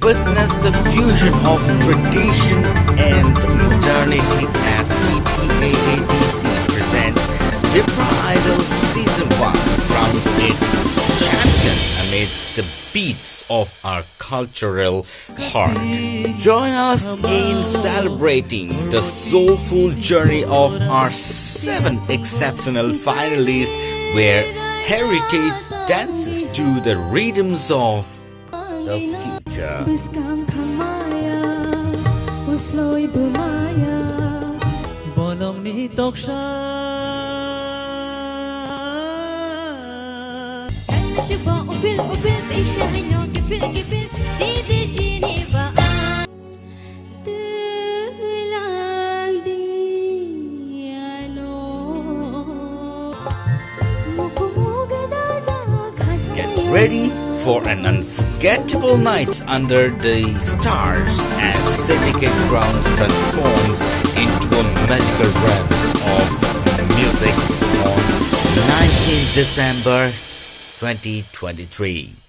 witness the fusion of tradition and modernity as DTAADC presents Tipra Idol Season 1 crowns its champions amidst the beats of our cultural heart. Join us in celebrating the soulful journey of our 7 exceptional finalists where heritage dances to the rhythms of the future. Get ready for an unforgettable night under the stars as Syndicate Ground transforms into a magical realm of music on 19th December 2023.